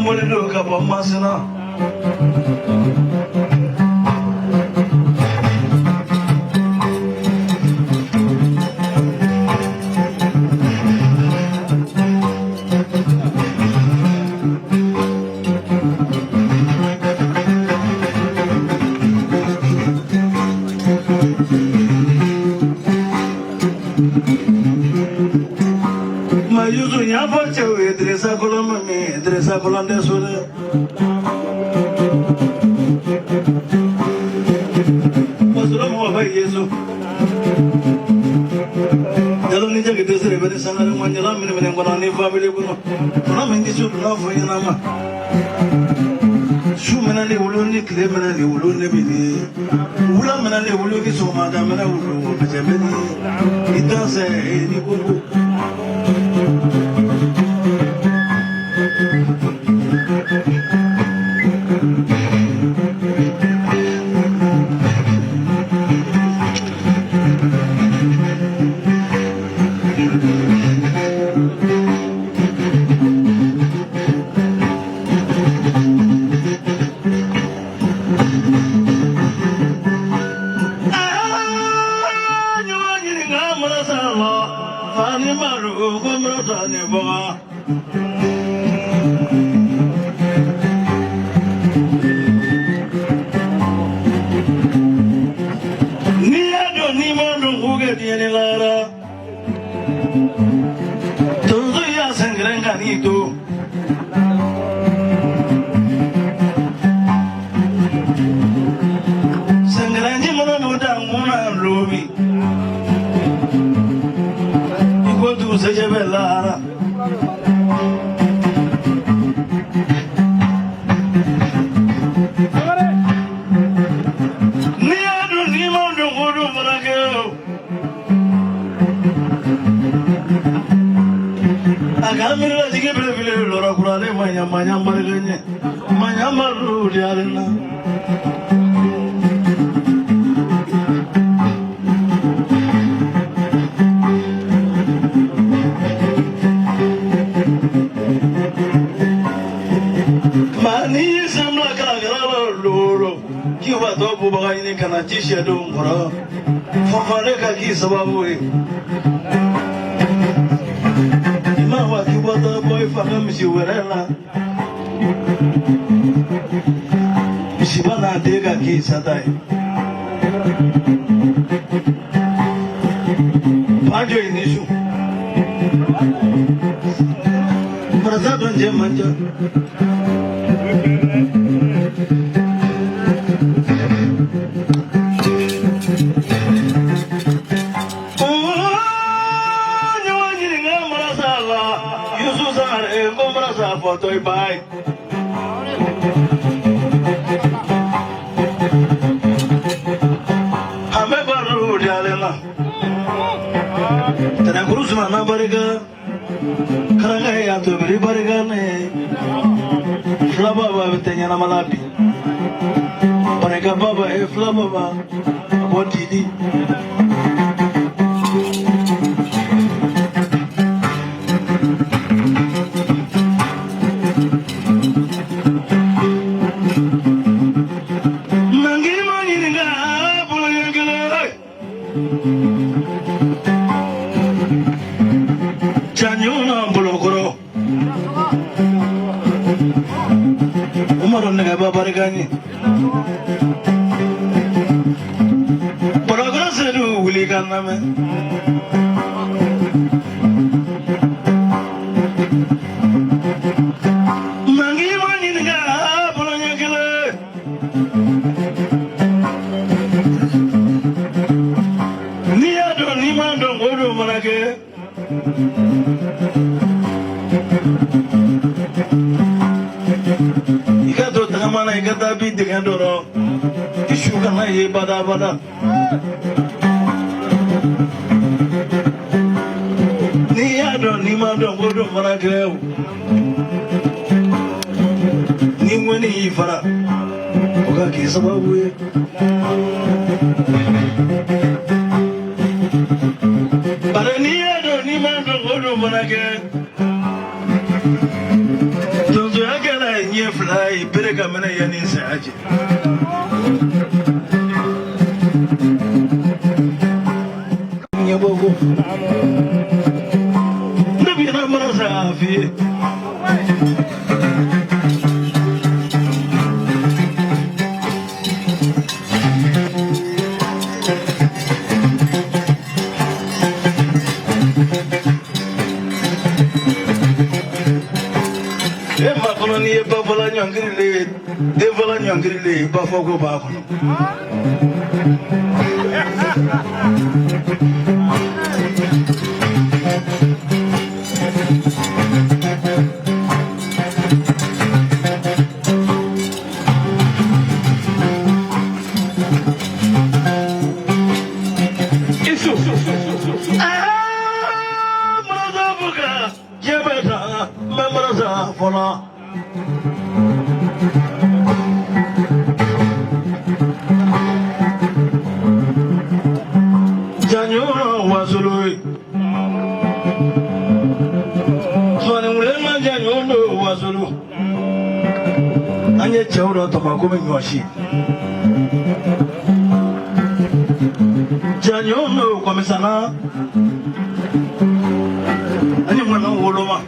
molido ka bomasina Mayuzu nyapa chewe dresa kolomami dresa kolonde sore Masura mo bai Yesu Jalo ni jage desere bari sangare mo nyala min min ngona ni family kuno na min disu na fo yana ma Shu mena le wulu ni kle mena le wulu ne bini wula mena le wulu ki so ma da mena wulu be jabeni itanse ni kuno يعني ساعتي يا بابو نبينا مرسى فيه ni ba vola nyangrile de vola nyangrile ba fogo ba kono isu maraza buka jebeta maraza fola Janyo wasului Soane mulema janyo ndo wasulu Anye chawro tomakome nyoshi Janyo ndo komisana Anye mwana woloma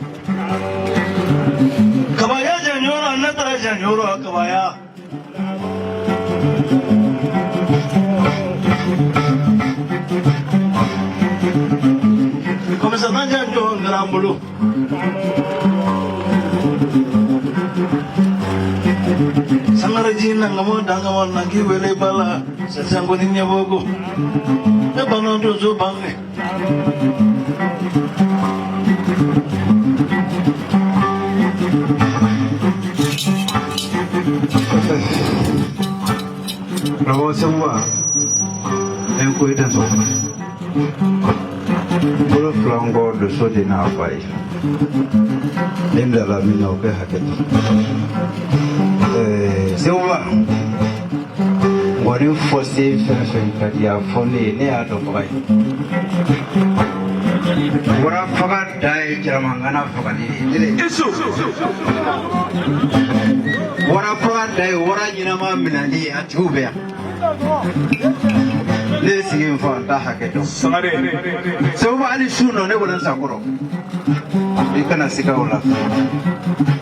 Kabaya janyoro anatara janyoro kabaya Komisana janyo ngarambulu Sangara jina ngamo dangamo nagi wele bala Sesango ninya bogo Nebano dozo bangne Rawa semua yang kau itu semua, kalau pelanggar dosa di nafai, ini dalam minyak hakikat. Semua, orang fosil kerja foni ni ada apa? Orang fakat dai jaman mana fakat ini. Orang fakat dai orang jenama minali atuber. Lesi info dah hakikat. Semua ahli sunnah ni bukan sakuro. Ikan nasi kaulah.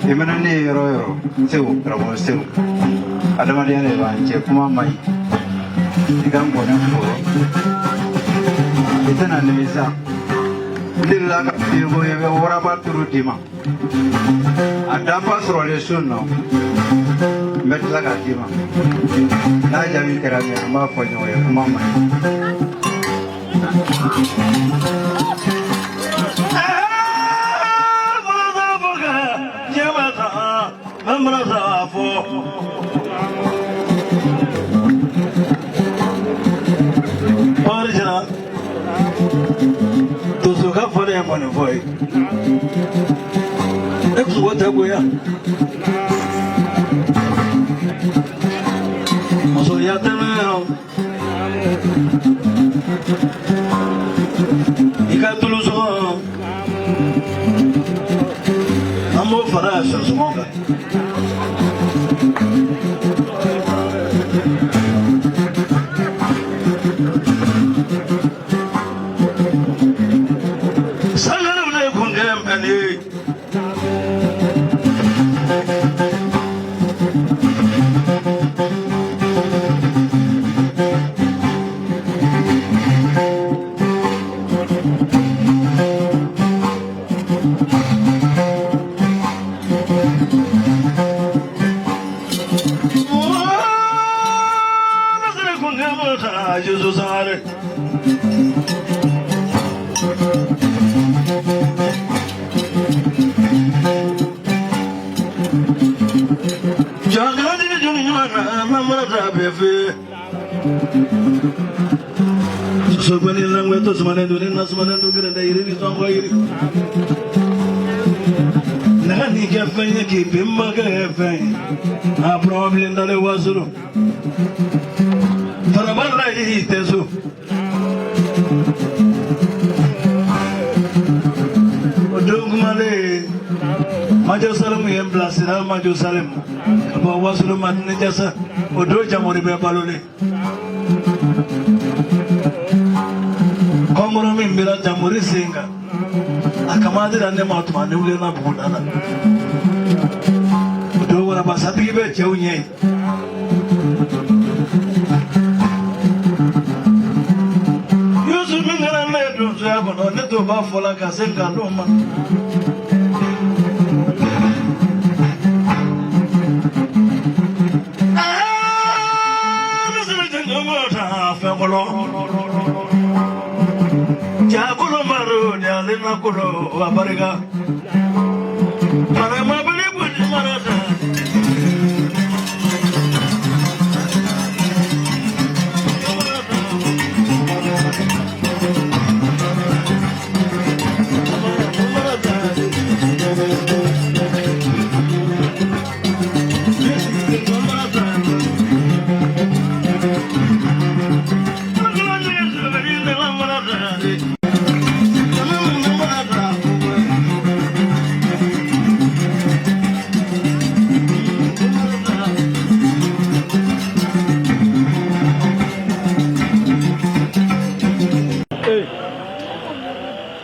Imana ni royo sewu kerana sewu. Ada mana ni banci kuma mai. Ikan boleh pun. Itu nanti bisa. Dilla kapiro ya orang baturu dima. Ada pas rolle sunnah. Metla katima. Nah jadi kerana apa punya ya mama. Merasa boga, jemata, merasa fo. Original. Tu suka fole yang mana foi? Aku buat apa ya? Masuk ya tenang. Ikan tulus orang. Amo faras semoga. Sangat boleh kungkem ani. Jesus are. Jangan di dunia mana befe. Sebenarnya orang itu semuanya dunia semuanya tu kena iri ni semua iri. Nani kafanya kipimba kafanya. A problem dale wasuru. Trabalha aí, teso. O jogo malê, Majo Salem yem blasina Majo Salem ba wasulu madne jasa odo jamori be balole komoro min bila jamori singa akamadira ne matuma ne ule na budana odo wala basabi be chewnye yusu mingana ne do so yabono ne to ba fola ka senga loma Jagulo maru ni alina kulo wabariga. Mana mabili budi marata.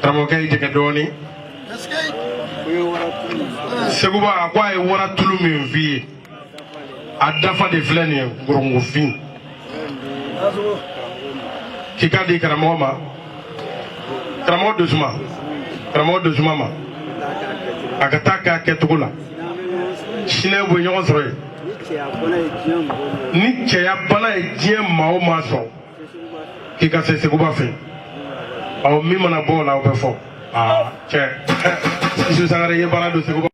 Ramokai jeke doni seguba akwa e wora tulu min fi adafa de fleni gurungu fin kika di karamo ma karamo dosuma ma akataka ketugula shine bo nyon sore ni cheya bana e jiem ma o ma so kika se seguba fe aw mi mana bo la o be fo che isu sangare ye bana do seguba